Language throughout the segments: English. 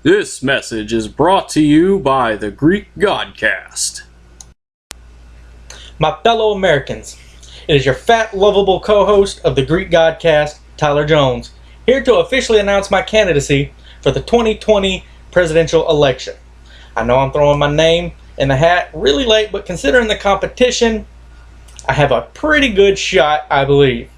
This message is brought to you by the Greek Godcast. My fellow Americans, it is your fat, lovable co-host of the Greek Godcast, Tyler Jones, here to officially announce my candidacy for the 2020 presidential election. I know I'm throwing my name in the hat really late, but considering the competition, I have a pretty good shot, I believe.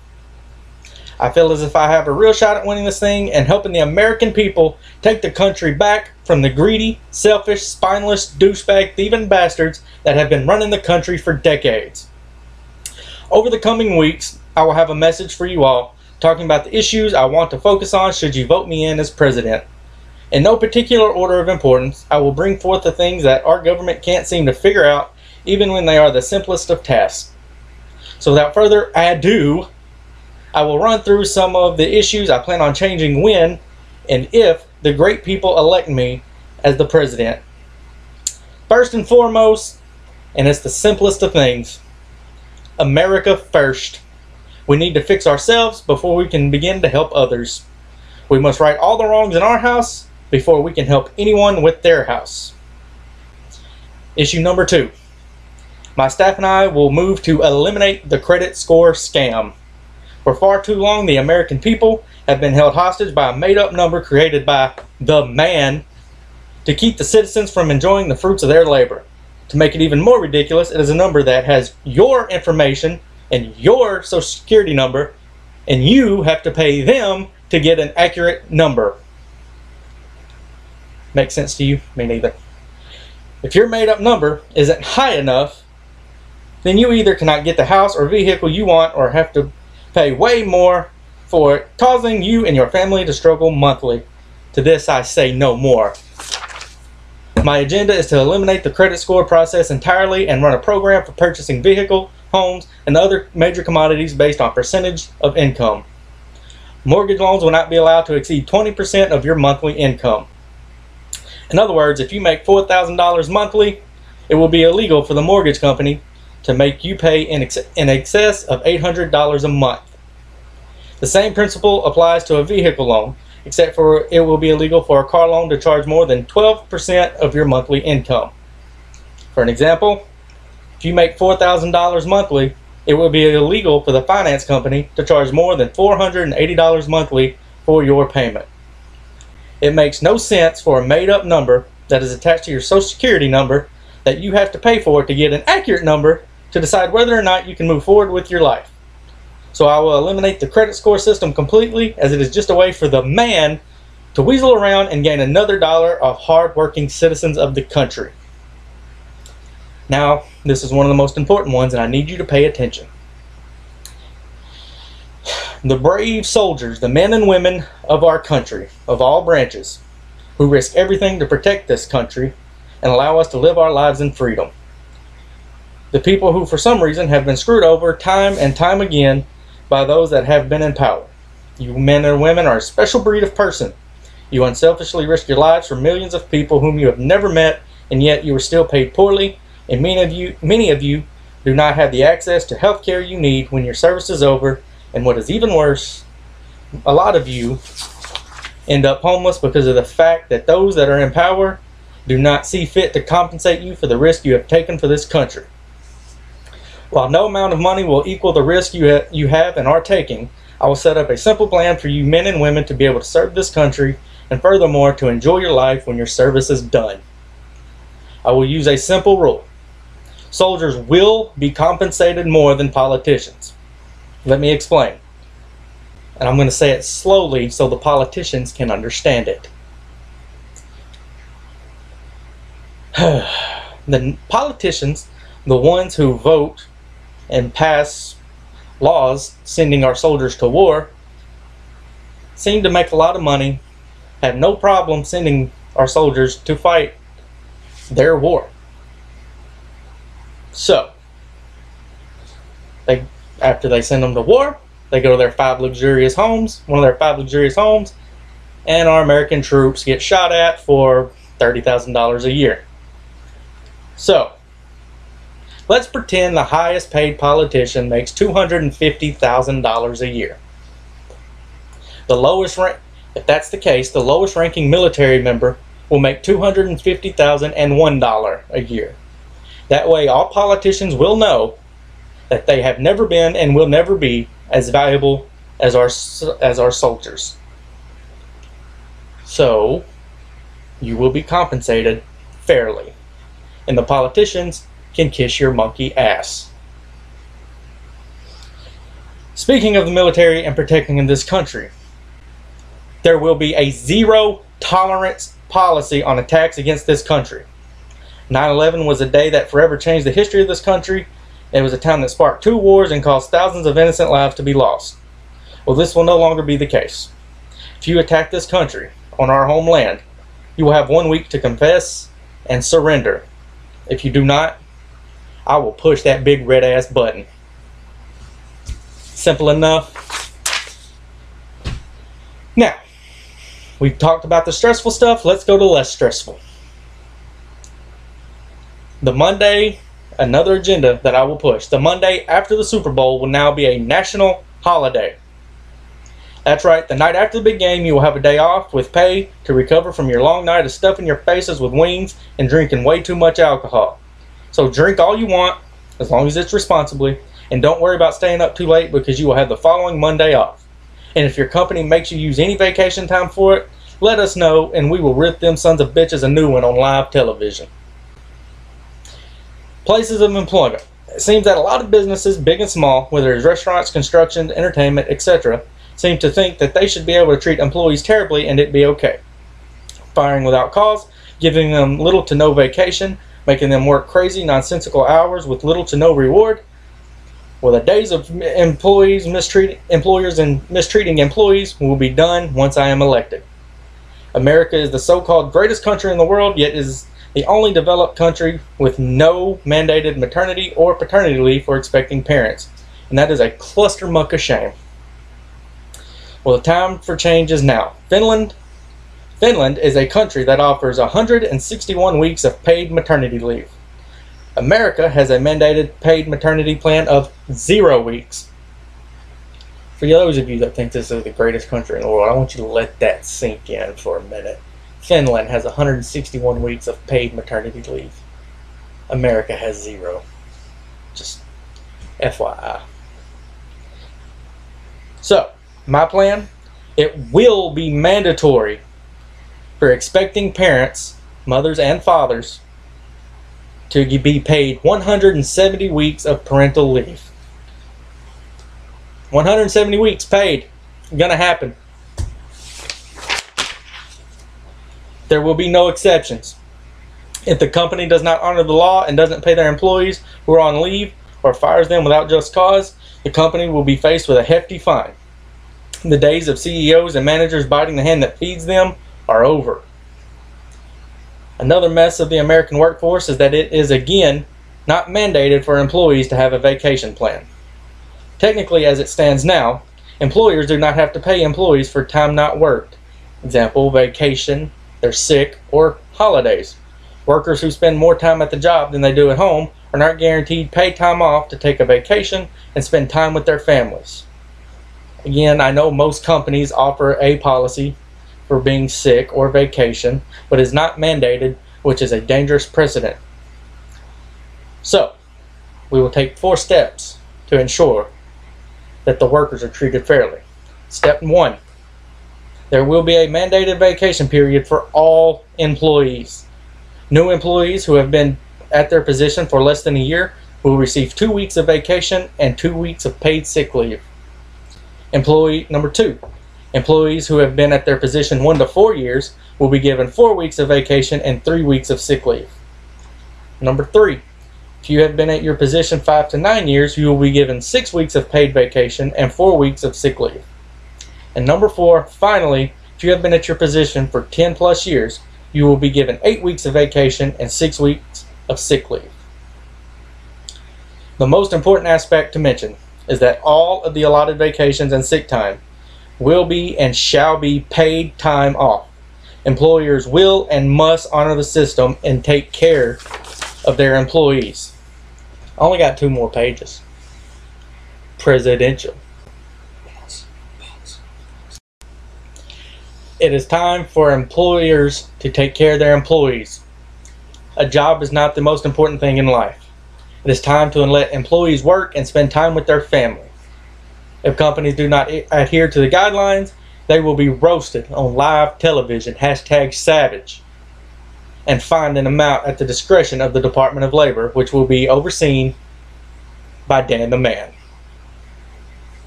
I feel as if I have a real shot at winning this thing and helping the American people take the country back from the greedy, selfish, spineless, douchebag, thieving bastards that have been running the country for decades. Over the coming weeks, I will have a message for you all talking about the issues I want to focus on should you vote me in as president. In no particular order of importance, I will bring forth the things that our government can't seem to figure out, even when they are the simplest of tasks. So without further ado, I will run through some of the issues I plan on changing when and if the great people elect me as the president. First and foremost, and it's the simplest of things, America first. We need to fix ourselves before we can begin to help others. We must right all the wrongs in our house before we can help anyone with their house. Issue number 2. My staff and I will move to eliminate the credit score scam. For far too long, the American people have been held hostage by a made-up number created by the man to keep the citizens from enjoying the fruits of their labor. To make it even more ridiculous, it is a number that has your information and your social security number, and you have to pay them to get an accurate number. Make sense to you? Me neither. If your made-up number isn't high enough, then you either cannot get the house or vehicle you want or have to pay way more for it, causing you and your family to struggle monthly. To this I say no more. My agenda is to eliminate the credit score process entirely and run a program for purchasing vehicle, homes, and other major commodities based on percentage of income. Mortgage loans will not be allowed to exceed 20% of your monthly income. In other words, if you make $4,000 monthly, it will be illegal for the mortgage company to make you pay in excess of $800 a month. The same principle applies to a vehicle loan, except for it will be illegal for a car loan to charge more than 12% of your monthly income. For an example, if you make $4,000 monthly, it will be illegal for the finance company to charge more than $480 monthly for your payment. It makes no sense for a made-up number that is attached to your social security number that you have to pay for to get an accurate number to decide whether or not you can move forward with your life. So I will eliminate the credit score system completely, as it is just a way for the man to weasel around and gain another dollar of hard-working citizens of the country. Now, this is one of the most important ones, and I need you to pay attention. The brave soldiers, the men and women of our country, of all branches, who risk everything to protect this country and allow us to live our lives in freedom. The people who for some reason have been screwed over time and time again by those that have been in power. You men and women are a special breed of person. You unselfishly risk your lives for millions of people whom you have never met, and yet you are still paid poorly, and many of you do not have the access to health care you need when your service is over, and what is even worse, a lot of you end up homeless because of the fact that those that are in power do not see fit to compensate you for the risk you have taken for this country. While no amount of money will equal the risk you have and are taking, I will set up a simple plan for you men and women to be able to serve this country and furthermore to enjoy your life when your service is done. I will use a simple rule. Soldiers will be compensated more than politicians. Let me explain. And I'm going to say it slowly so the politicians can understand it. The politicians, the ones who vote and pass laws sending our soldiers to war, seem to make a lot of money, have no problem sending our soldiers to fight their war. So, after they send them to war, they go to their 5 luxurious homes, one of their 5 luxurious homes, and our American troops get shot at for $30,000 a year. So, let's pretend the highest paid politician makes $250,000 a year. The lowest rank, if that's the case, the lowest ranking military member will make $250,001 a year. That way, all politicians will know that they have never been and will never be as valuable as our soldiers. So, you will be compensated fairly, and the politicians can kiss your monkey ass. Speaking of the military and protecting this country, there will be a zero tolerance policy on attacks against this country. 9/11 was a day that forever changed the history of this country. It was a time that sparked 2 wars and caused thousands of innocent lives to be lost. Well, this will no longer be the case. If you attack this country on our homeland, you will have 1 week to confess and surrender. If you do not, I will push that big red ass button. Simple enough. Now, we've talked about the stressful stuff. Let's go to less stressful. The Monday, another agenda that I will push. The Monday after the Super Bowl will now be a national holiday. That's right, the night after the big game, you will have a day off with pay to recover from your long night of stuffing your faces with wings and drinking way too much alcohol. So drink all you want, as long as it's responsibly, and don't worry about staying up too late because you will have the following Monday off. And if your company makes you use any vacation time for it, let us know and we will rip them sons of bitches a new one on live television. Places of employment. It seems that a lot of businesses, big and small, whether it's restaurants, construction, entertainment, etc., seem to think that they should be able to treat employees terribly and it be okay. Firing without cause, giving them little to no vacation, making them work crazy, nonsensical hours with little to no reward. Well, the days of employers mistreating employees will be done once I am elected. America is the so-called greatest country in the world, yet is the only developed country with no mandated maternity or paternity leave for expecting parents. And that is a clustermuck of shame. Well, the time for change is now. Finland is a country that offers 161 weeks of paid maternity leave. America has a mandated paid maternity plan of 0 weeks. For those of you that think this is the greatest country in the world, I want you to let that sink in for a minute. Finland has 161 weeks of paid maternity leave. America has 0. Just FYI. So, my plan, it will be mandatory for expecting parents, mothers and fathers, to be paid 170 weeks of parental leave. 170 weeks paid. Gonna happen. There will be no exceptions. If the company does not honor the law and doesn't pay their employees who are on leave or fires them without just cause, the company will be faced with a hefty fine. The days of CEOs and managers biting the hand that feeds them are over. Another mess of the American workforce is that it is again not mandated for employees to have a vacation plan. Technically, as it stands now, employers do not have to pay employees for time not worked. Example, vacation, they're sick, or holidays. Workers who spend more time at the job than they do at home are not guaranteed paid time off to take a vacation and spend time with their families. Again, I know most companies offer a policy for being sick or vacation, but is not mandated, which is a dangerous precedent. So, we will take 4 steps to ensure that the workers are treated fairly. Step 1. There will be a mandated vacation period for all employees. New employees who have been at their position for less than a year will receive 2 weeks of vacation and 2 weeks of paid sick leave. Employee number 2. Employees who have been at their position 1 to 4 years will be given 4 weeks of vacation and 3 weeks of sick leave. Number 3. If you have been at your position 5 to 9 years, you will be given 6 weeks of paid vacation and 4 weeks of sick leave. And number 4, finally, if you have been at your position for 10 plus years, you will be given 8 weeks of vacation and 6 weeks of sick leave. The most important aspect to mention is that all of the allotted vacations and sick time will be and shall be paid time off. Employers will and must honor the system and take care of their employees. I only got 2 more pages. Presidential. It is time for employers to take care of their employees. A job is not the most important thing in life. It is time to let employees work and spend time with their family. If companies do not adhere to the guidelines, they will be roasted on live television, #savage, and fined an amount at the discretion of the Department of Labor, which will be overseen by Dan the Man.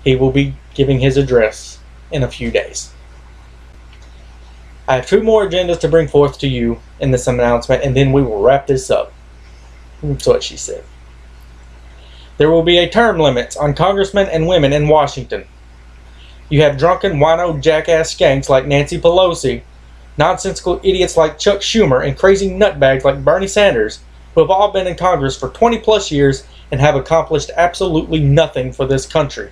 He will be giving his address in a few days. I have 2 more agendas to bring forth to you in this announcement, and then we will wrap this up. That's what she said. There will be a term limit on congressmen and women in Washington. You have drunken, wino, jackass skanks like Nancy Pelosi, nonsensical idiots like Chuck Schumer, and crazy nutbags like Bernie Sanders, who have all been in Congress for 20 plus years and have accomplished absolutely nothing for this country.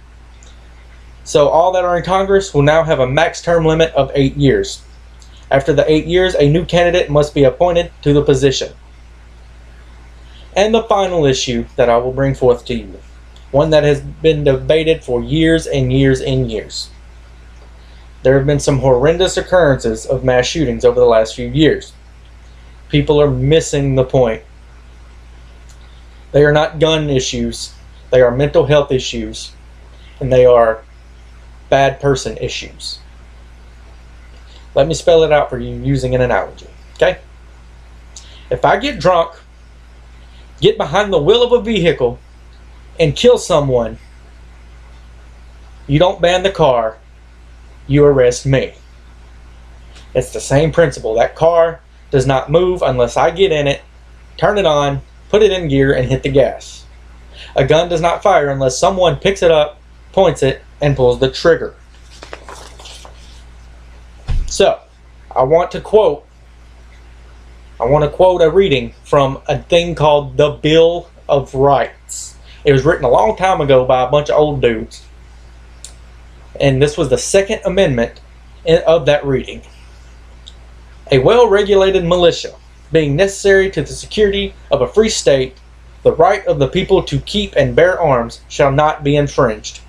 So all that are in Congress will now have a max term limit of 8 years. After the 8 years, a new candidate must be appointed to the position. And the final issue that I will bring forth to you, one that has been debated for years and years and years. There have been some horrendous occurrences of mass shootings over the last few years. People are missing the point. They are not gun issues. They are mental health issues. And they are bad person issues. Let me spell it out for you using an analogy. Okay? If I get drunk, get behind the wheel of a vehicle, and kill someone, you don't ban the car, you arrest me. It's the same principle. That car does not move unless I get in it, turn it on, put it in gear, and hit the gas. A gun does not fire unless someone picks it up, points it, and pulls the trigger. So, I want to quote a reading from a thing called the Bill of Rights. It was written a long time ago by a bunch of old dudes. And this was the Second Amendment of that reading. A well-regulated militia, being necessary to the security of a free state, the right of the people to keep and bear arms shall not be infringed.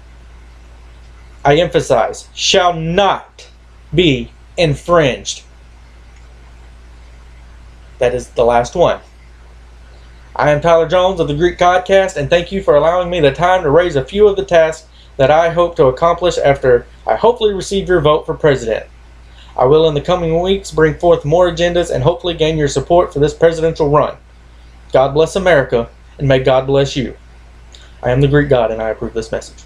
I emphasize, shall not be infringed. That is the last one. I am Tyler Jones of the Greek Godcast, and thank you for allowing me the time to raise a few of the tasks that I hope to accomplish after I hopefully receive your vote for president. I will in the coming weeks bring forth more agendas and hopefully gain your support for this presidential run. God bless America, and may God bless you. I am the Greek God, and I approve this message.